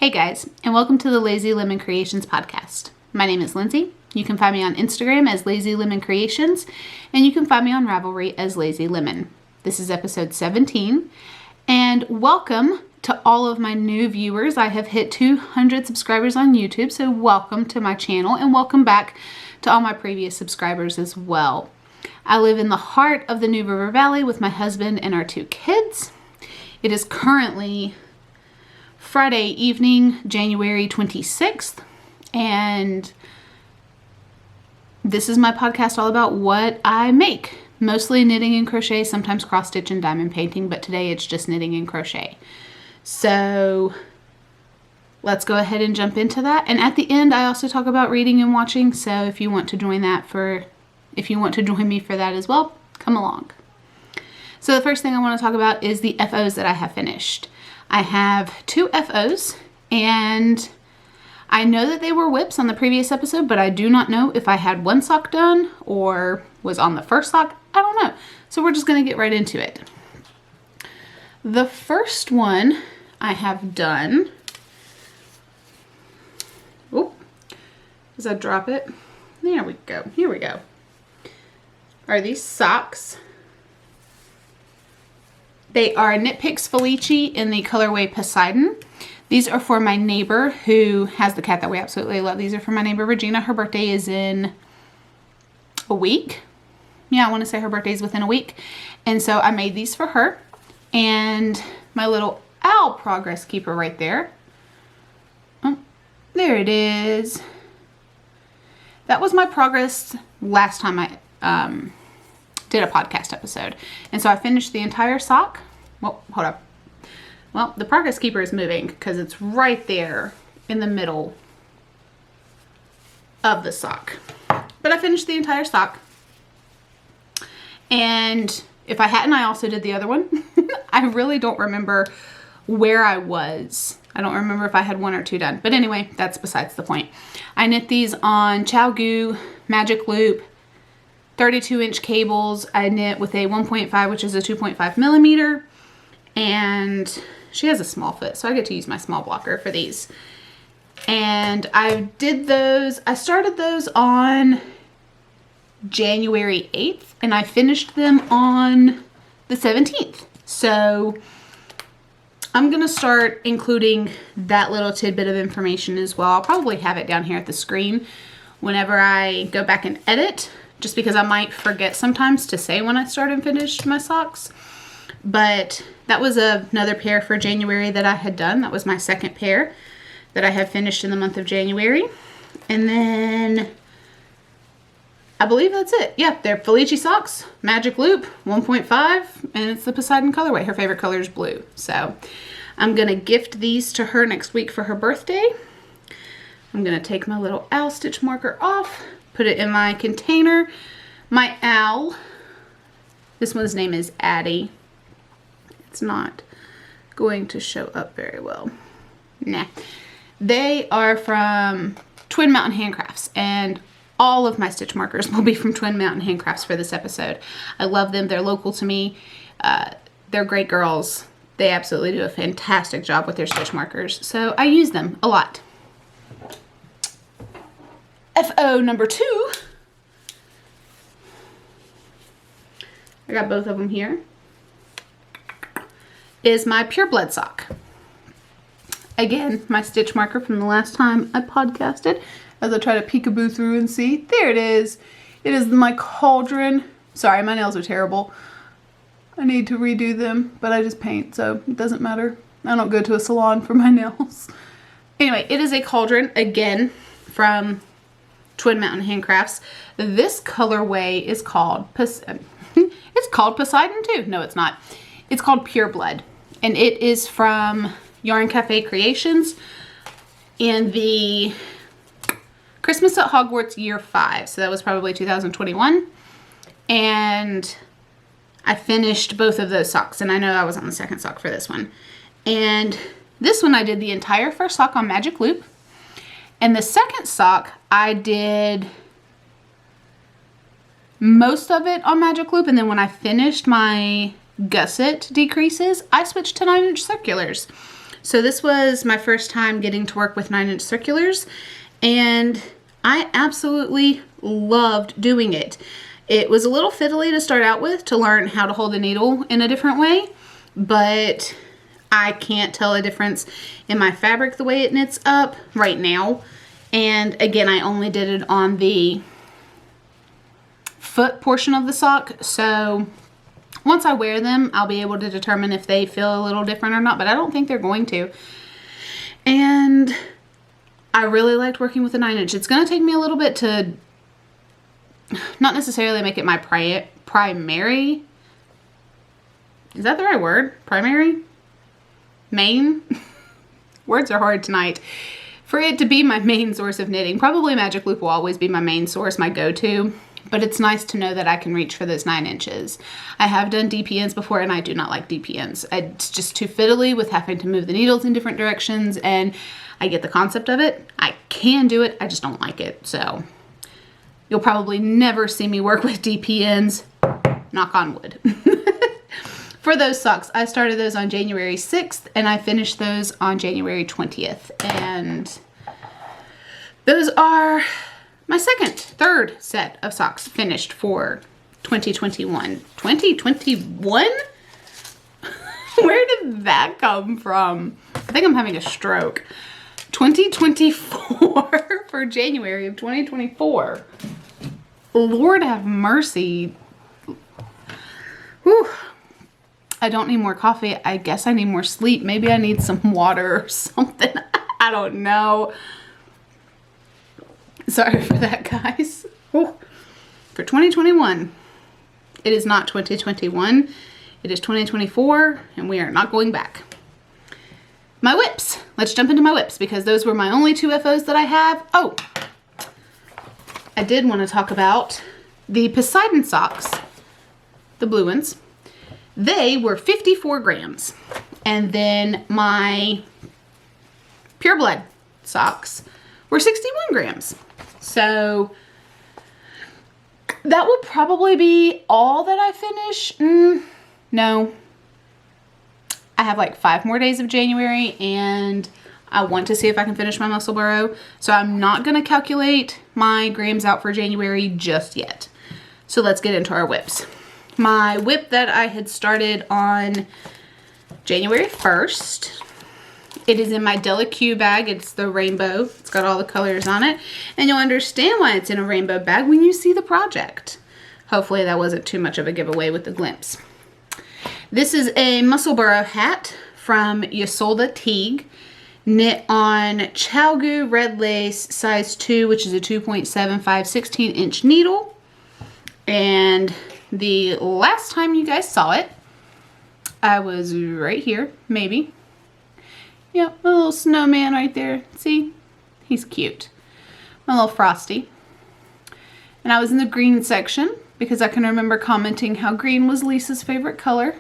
Hey guys, and welcome to the Lazy Lemon Creations podcast. My name is Lindsay. You can find me on Instagram as Lazy Lemon Creations, and you can find me on Ravelry as Lazy Lemon. This is episode 17, and welcome to all of my new viewers. I have hit 200 subscribers on YouTube, so welcome to my channel, and welcome back to all my previous subscribers as well. I live in the heart of the New River Valley with my husband and our 2 kids. It is currently Friday evening, January 26th, and this is my podcast all about what I make. Mostly knitting and crochet, sometimes cross stitch and diamond painting, but today it's just knitting and crochet. So let's go ahead and jump into that. And at the end, I also talk about reading and watching, so if you want to join me for that as well, come along. So the first thing I want to talk about is the FOs that I have finished. I have 2 FOs, and I know that they were whips on the previous episode, but I do not know if I had one sock done or was on the first sock. I don't know. So we're just going to get right into it. The first one I have done, as I drop it, there we go. Here we go. Are these socks. They are Knit Picks Felici in the colorway Poseidon. These are for my neighbor who has the cat that we absolutely love. These are for my neighbor Regina. Her birthday is in a week. Yeah, I want to say her birthday is within a week. And so I made these for her. And my little owl progress keeper right there. Oh, there it is. That was my progress last time I did a podcast episode. And so I finished the entire sock. Well, hold up. Well, the progress keeper is moving because it's right there in the middle of the sock. But I finished the entire sock. And if I hadn't, I also did the other one. I really don't remember where I was. I don't remember if I had 1 or 2 done. But anyway, that's besides the point. I knit these on ChowGoo, Magic Loop, 32-inch cables. I knit with a 1.5, which is a 2.5 millimeter. And she has a small foot, so I get to use my small blocker for these. And I started those on January 8th, and I finished them on the 17th. So I'm going to start including that little tidbit of information as well. I'll probably have it down here at the screen whenever I go back and edit, just because I might forget sometimes to say when I start and finish my socks. But that was another pair for January that I had done. That was my second pair that I have finished in the month of January. And then I believe that's it. Yeah, they're Felici socks, Magic Loop, 1.5, and it's the Poseidon colorway. Her favorite color is blue. So I'm going to gift these to her next week for her birthday. I'm going to take my little owl stitch marker off, put it in my container. My owl, this one's name is Addie. It's not going to show up very well. Nah. They are from Twin Mountain Handcrafts, and all of my stitch markers will be from Twin Mountain Handcrafts for this episode. I love them. They're local to me. They're great girls. They absolutely do a fantastic job with their stitch markers, so I use them a lot. FO number 2. I got both of them here. Is my Pure Blood sock. Again, my stitch marker from the last time I podcasted, as I try to peekaboo through and see. There it is. It is my cauldron. Sorry, my nails are terrible. I need to redo them, but I just paint, so it doesn't matter. I don't go to a salon for my nails. Anyway, it is a cauldron, again, from Twin Mountain Handcrafts. This colorway is called it's called Poseidon too. No, it's not. It's called Pure Blood, and it is from Yarn Cafe Creations in the Christmas at Hogwarts year 5. So that was probably 2021, and I finished both of those socks, and I know I was on the second sock for this one. And this one I did the entire first sock on Magic Loop, and the second sock I did most of it on Magic Loop, and then when I finished my gusset decreases, I switched to 9-inch circulars. So this was my first time getting to work with 9-inch circulars, and I absolutely loved doing it. It was a little fiddly to start out with to learn how to hold a needle in a different way, but I can't tell a difference in my fabric the way it knits up right now. And again, I only did it on the foot portion of the sock, so once I wear them, I'll be able to determine if they feel a little different or not, but I don't think they're going to. And I really liked working with a 9-inch. It's going to take me a little bit to not necessarily make it my primary. Is that the right word? Primary? Main? Words are hard tonight. For it to be my main source of knitting. Probably Magic Loop will always be my main source, my go-to. But it's nice to know that I can reach for those 9 inches. I have done DPNs before, and I do not like DPNs. It's just too fiddly with having to move the needles in different directions, and I get the concept of it. I can do it, I just don't like it. So you'll probably never see me work with DPNs, knock on wood. For those socks, I started those on January 6th, and I finished those on January 20th. And those are my third set of socks finished for 2021. 2021? Where did that come from? I think I'm having a stroke. 2024 for January of 2024. Lord have mercy. Whew. I don't need more coffee. I guess I need more sleep. Maybe I need some water or something. I don't know. Sorry for that, guys. Ooh. For 2021, it is not 2021. It is 2024, and we are not going back. My whips. Let's jump into my whips, because those were my only 2 FOs that I have. Oh, I did want to talk about the Poseidon socks, the blue ones. They were 54 grams. And then my Pure Blood socks were 61 grams. So that will probably be all that I finish. No. I have like 5 more days of January, and I want to see if I can finish my muscle burrow. So I'm not going to calculate my grams out for January just yet. So let's get into our whips. My whip that I had started on January 1st. It is in my Della Q bag. It's the rainbow. It's got all the colors on it. And you'll understand why it's in a rainbow bag when you see the project. Hopefully that wasn't too much of a giveaway with the glimpse. This is a muscle burrow hat from Ysolda Teague. Knit on Chalgu red lace size 2, which is a 2.75 16-inch needle. And the last time you guys saw it, I was right here, maybe. Yep, a little snowman right there. See? He's cute. My little Frosty. And I was in the green section because I can remember commenting how green was Lisa's favorite color.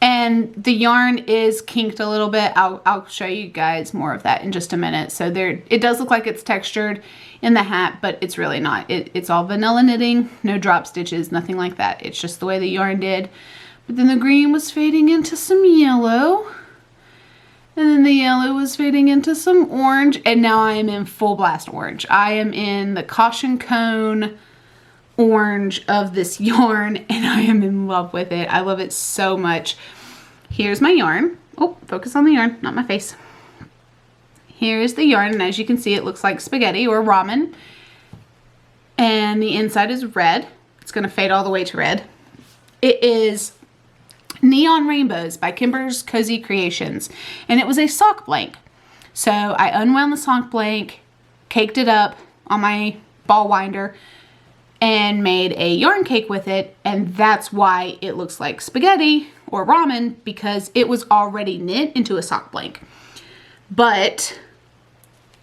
And the yarn is kinked a little bit. I'll show you guys more of that in just a minute. So there, it does look like it's textured in the hat, but it's really not. It's all vanilla knitting, no drop stitches, nothing like that. It's just the way the yarn did. But then the green was fading into some yellow. And then the yellow was fading into some orange. And now I am in full blast orange. I am in the caution cone orange of this yarn, and I am in love with it. I love it so much. Here's my yarn. Oh, focus on the yarn, not my face. Here is the yarn, and as you can see, it looks like spaghetti or ramen. And the inside is red. It's going to fade all the way to red. It is Neon Rainbows by Kimber's Cozy Creations, and it was a sock blank. So I unwound the sock blank, caked it up on my ball winder, and made a yarn cake with it, and that's why it looks like spaghetti or ramen, because it was already knit into a sock blank. But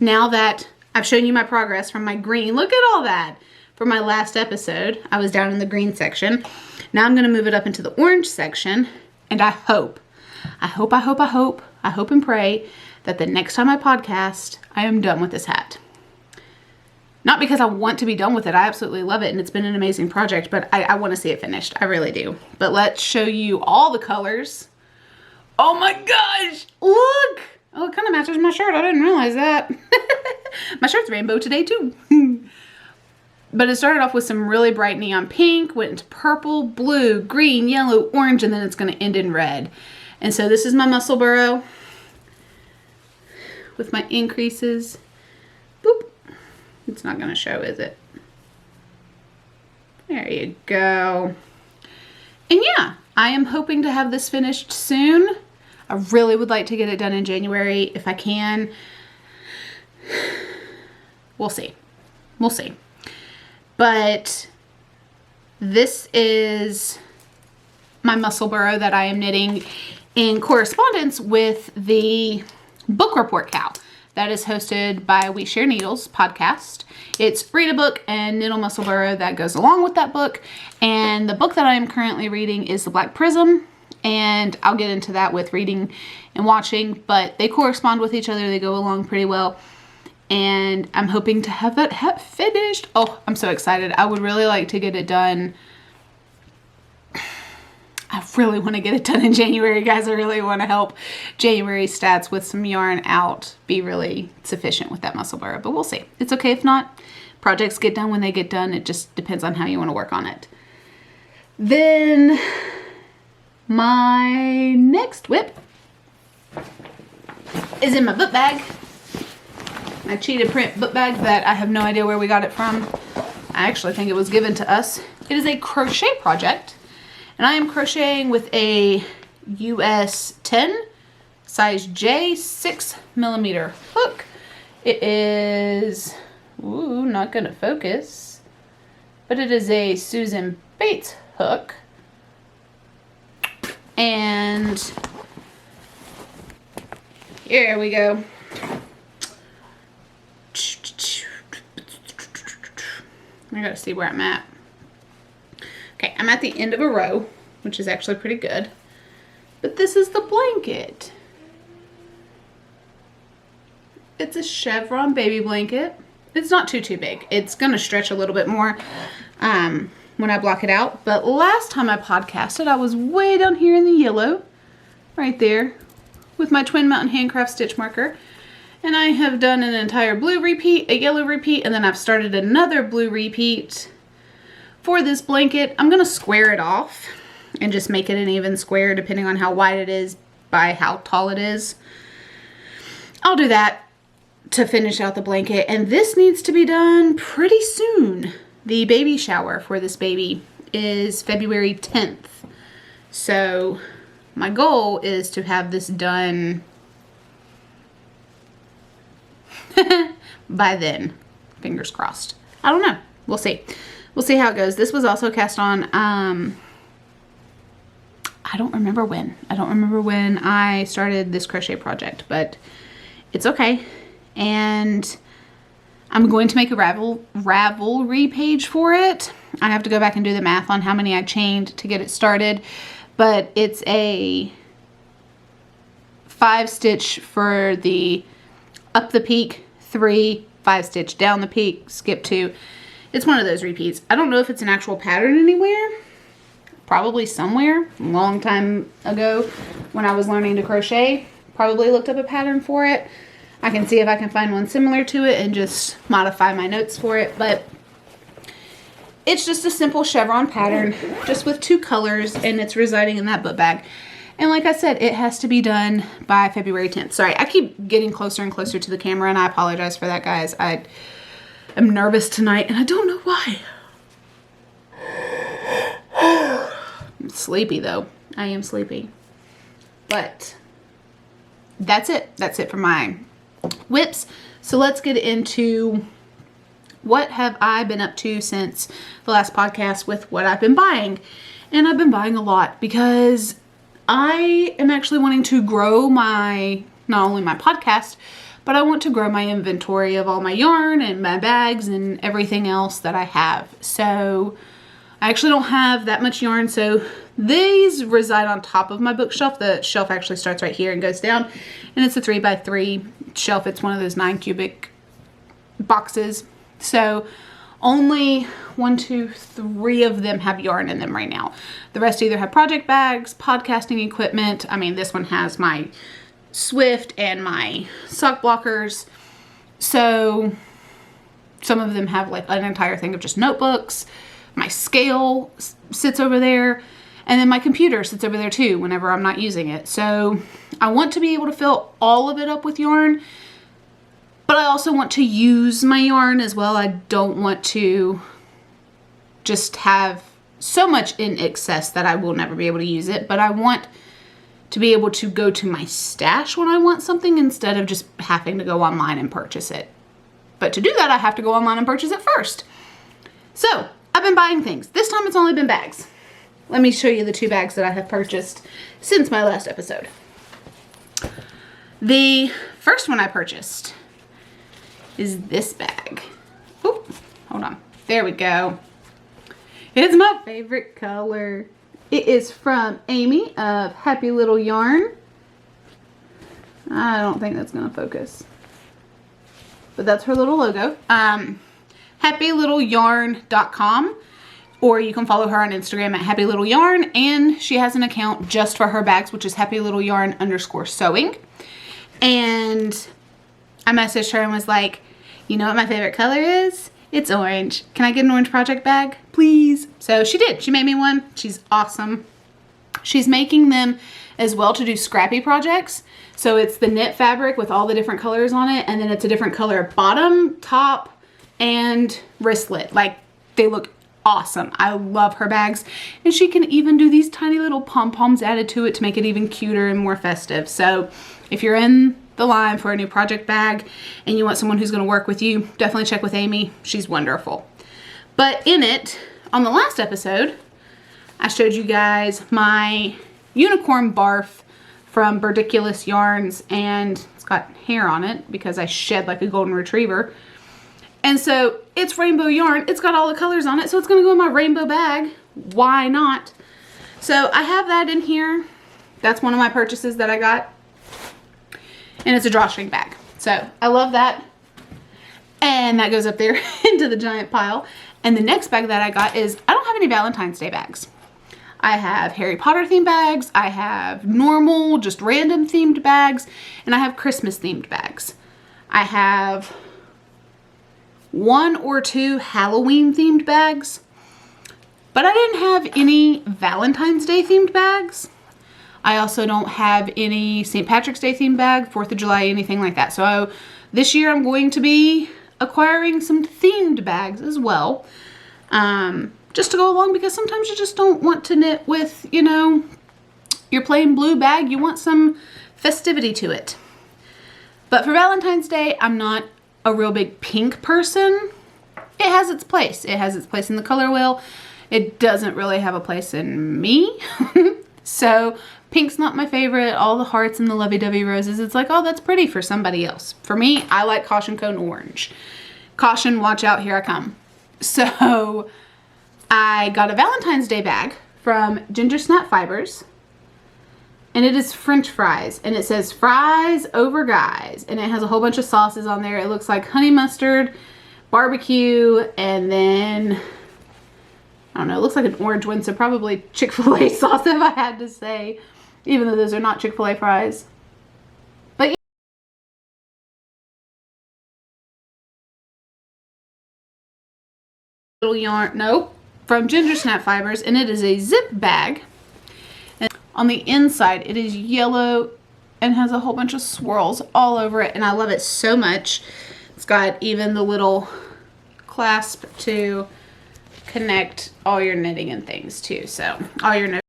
now that I've shown you my progress from my green, look at all that. For my last episode, I was down in the green section. Now I'm gonna move it up into the orange section, and I hope and pray that the next time I podcast, I am done with this hat. Not because I want to be done with it. I absolutely love it, and it's been an amazing project, but I want to see it finished. I really do. But let's show you all the colors Oh my gosh, look. Oh, it kind of matches my shirt. I didn't realize that. My shirt's rainbow today too. But it started off with some really bright neon pink, went into purple, blue, green, yellow, orange, and then it's going to end in red. And so this is my muscle burrow with my increases. Boop. It's not going to show, is it? There you go. And yeah, I am hoping to have this finished soon. I really would like to get it done in January if I can. We'll see. We'll see. But this is my muscle burrow that I am knitting in correspondence with the book report cow that is hosted by We Share Needles podcast. It's read a book and knit a muscle burrow that goes along with that book. And the book that I am currently reading is The Black Prism. And I'll get into that with reading and watching, but they correspond with each other. They go along pretty well. And I'm hoping to have it finished. Oh, I'm so excited. I would really like to get it done. I really want to get it done in January, guys. I really want to help January stats with some yarn out be really sufficient with that muscle burrow, but we'll see. It's okay if not. Projects get done when they get done. It just depends on how you want to work on it. Then my next whip is in my book bag. My cheetah print book bag that I have no idea where we got it from. I actually think it was given to us. It is a crochet project, and I am crocheting with a US 10 size J 6mm hook. It is, ooh, not gonna focus, but it is a Susan Bates hook. And here we go. I gotta see where I'm at. Okay, I'm at the end of a row, which is actually pretty good. But this is the blanket. It's a chevron baby blanket. It's not too big. It's gonna stretch a little bit more when I block it out. But last time I podcasted, I was way down here in the yellow, right there, with my Twin Mountain Handcraft stitch marker. And I have done an entire blue repeat, a yellow repeat, and then I've started another blue repeat for this blanket. I'm gonna square it off and just make it an even square depending on how wide it is by how tall it is. I'll do that to finish out the blanket, and this needs to be done pretty soon. The baby shower for this baby is February 10th. So my goal is to have this done by then. Fingers crossed. I don't know. We'll see. We'll see how it goes. This was also cast on, I don't remember when. I don't remember when I started this crochet project, but it's okay. And I'm going to make a Ravelry page for it. I have to go back and do the math on how many I chained to get it started, but it's a 5-stitch for the up the peak, 3, 5-stitch down the peak, skip 2. It's one of those repeats. I don't know if it's an actual pattern anywhere. Probably somewhere. A long time ago when I was learning to crochet. Probably looked up a pattern for it. I can see if I can find one similar to it and just modify my notes for it. But it's just a simple chevron pattern, just with 2 colors, and it's residing in that book bag. And like I said, it has to be done by February 10th. Sorry, I keep getting closer and closer to the camera, and I apologize for that, guys. I am nervous tonight, and I don't know why. I'm sleepy, though. I am sleepy. But that's it. That's it for my whips. So let's get into what have I been up to since the last podcast with what I've been buying. And I've been buying a lot because I am actually wanting to grow not only my podcast, but I want to grow my inventory of all my yarn and my bags and everything else that I have. So I actually don't have that much yarn, so these reside on top of my bookshelf. The shelf actually starts right here and goes down, and it's a 3x3 shelf. It's one of those 9 cubic boxes. So Only 1, 2, 3 of them have yarn in them right now. The rest either have project bags, podcasting equipment. I mean, this one has my Swift and my sock blockers. So some of them have like an entire thing of just notebooks. My scale sits over there. And then my computer sits over there too whenever I'm not using it. So I want to be able to fill all of it up with yarn. But I also want to use my yarn as well. I don't want to just have so much in excess that I will never be able to use it. But I want to be able to go to my stash when I want something instead of just having to go online and purchase it. But to do that, I have to go online and purchase it first. So I've been buying things. This time it's only been bags. Let me show you the 2 bags that I have purchased since my last episode. The first one I purchased is this bag. Oop, hold on. There we go. It's my favorite color. It is from Amie of Happy Little Yarn. I don't think that's going to focus. But that's her little logo. HappyLittleYarn.com. Or you can follow her on Instagram at Happy Little Yarn. And she has an account just for her bags, which is HappyLittleYarn_sewing. And I messaged her and was like, you know what my favorite color is? It's orange. Can I get an orange project bag, please? So she did. She made me one. She's awesome. She's making them as well to do scrappy projects. So it's the knit fabric with all the different colors on it. And then it's a different color bottom, top, and wristlet. Like, they look awesome. I love her bags. And she can even do these tiny little pom-poms added to it to make it even cuter and more festive. So if you're in the line for a new project bag and you want someone who's going to work with you, definitely check with Amie. She's wonderful. But in it, on the last episode, I showed you guys my unicorn barf from Birdiculous Yarns, and it's got hair on it because I shed like a golden retriever. And so it's rainbow yarn. It's got all the colors on it, so it's going to go in my rainbow bag. Why not? So I have that in here. That's one of my purchases that I got. And it's a drawstring bag. So I love that. And that goes up there into the giant pile. And the next bag that I got is, I don't have any Valentine's Day bags. I have Harry Potter themed bags. I have normal, just random themed bags. And I have Christmas themed bags. I have 1 or 2 Halloween themed bags. But I didn't have any Valentine's Day themed bags. I also don't have any St. Patrick's Day themed bag, 4th of July, anything like that. So this year I'm going to be acquiring some themed bags as well. Just to go along, because sometimes you just don't want to knit with, you know, your plain blue bag. You want some festivity to it. But for Valentine's Day, I'm not a real big pink person. It has its place. It has its place in the color wheel. It doesn't really have a place in me. So pink's not my favorite. All the hearts and the lovey-dovey roses, it's like, oh, that's pretty for somebody else. For me, I like Caution Cone Orange. Caution, watch out, here I come. So I got a Valentine's Day bag from Ginger Snap Fibers. And it is French fries. And it says fries over guys. And it has a whole bunch of sauces on there. It looks like honey mustard, barbecue, and then, I don't know, it looks like an orange one. So probably Chick-fil-A sauce if I had to say. Even though those are not Chick-fil-A fries. But yeah. Little yarn, no, from Ginger Snap Fibers. And it is a zip bag. And on the inside, it is yellow and has a whole bunch of swirls all over it. And I love it so much. It's got even the little clasp to connect all your knitting and things too. So all your knitting.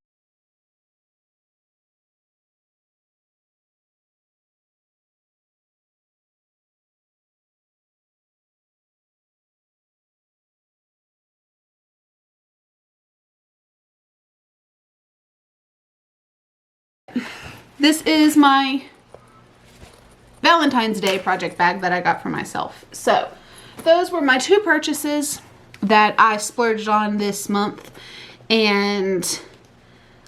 This is my Valentine's Day project bag that I got for myself. So those were my 2 purchases that I splurged on this month. And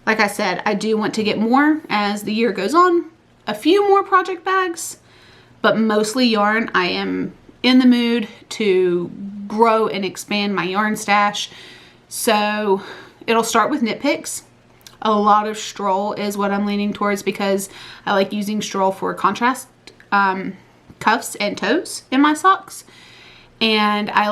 like I said, I do want to get more as the year goes on. A few more project bags, but mostly yarn. I am in the mood to grow and expand my yarn stash. So it'll start with knit picks. A lot of stroll is what I'm leaning towards because I like using stroll for contrast cuffs and toes in my socks. And I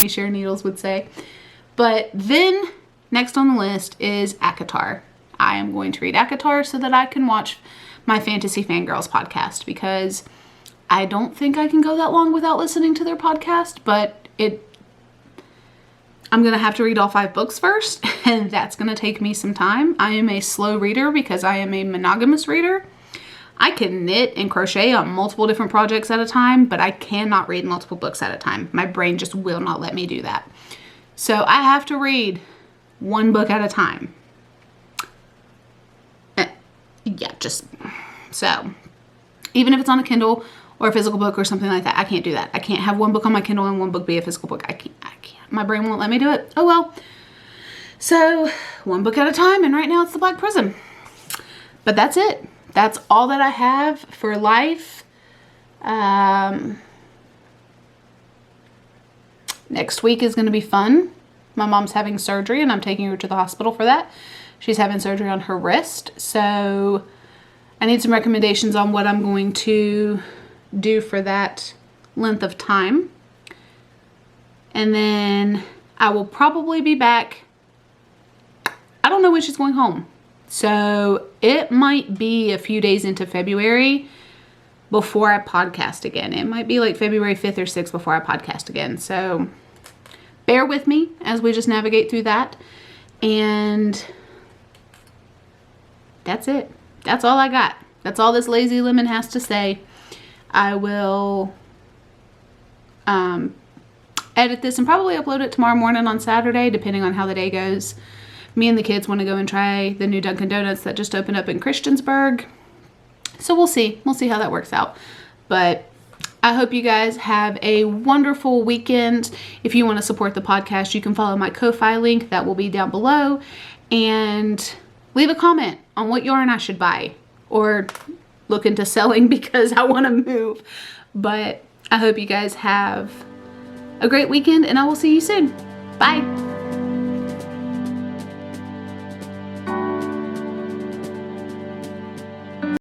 share needles would say. But then next on the list is ACOTAR. I am going to read ACOTAR so that I can watch my Fantasy Fangirls podcast because I don't think I can go that long without listening to their podcast, but I'm going to have to read all 5 books first, and that's going to take me some time. I am a slow reader because I am a monogamous reader. I can knit and crochet on multiple different projects at a time, but I cannot read multiple books at a time. My brain just will not let me do that. So I have to read one book at a time. Yeah, just so. Even if it's on a Kindle or a physical book or something like that, I can't do that. I can't have one book on my Kindle and one book be a physical book. I can't. My brain won't let me do it. Oh well. So one book at a time, and right now it's The Black Prism. But that's it. That's all that I have for life. Next week is going to be fun. My mom's having surgery and I'm taking her to the hospital for that. She's having surgery on her wrist. So I need some recommendations on what I'm going to do for that length of time. And then I will probably be back. I don't know when she's going home. So it might be a few days into February before I podcast again. It might be like February 5th or 6th before I podcast again. So bear with me as we just navigate through that. And that's it. That's all I got. That's all this lazy lemon has to say. I will edit this and probably upload it tomorrow morning on Saturday, depending on how the day goes. Me and the kids want to go and try the new Dunkin' Donuts that just opened up in Christiansburg. So we'll see. We'll see how that works out. But I hope you guys have a wonderful weekend. If you want to support the podcast, you can follow my Ko-Fi link. That will be down below. And leave a comment on what yarn I should buy or look into selling because I want to move. But I hope you guys have a great weekend and I will see you soon. Bye.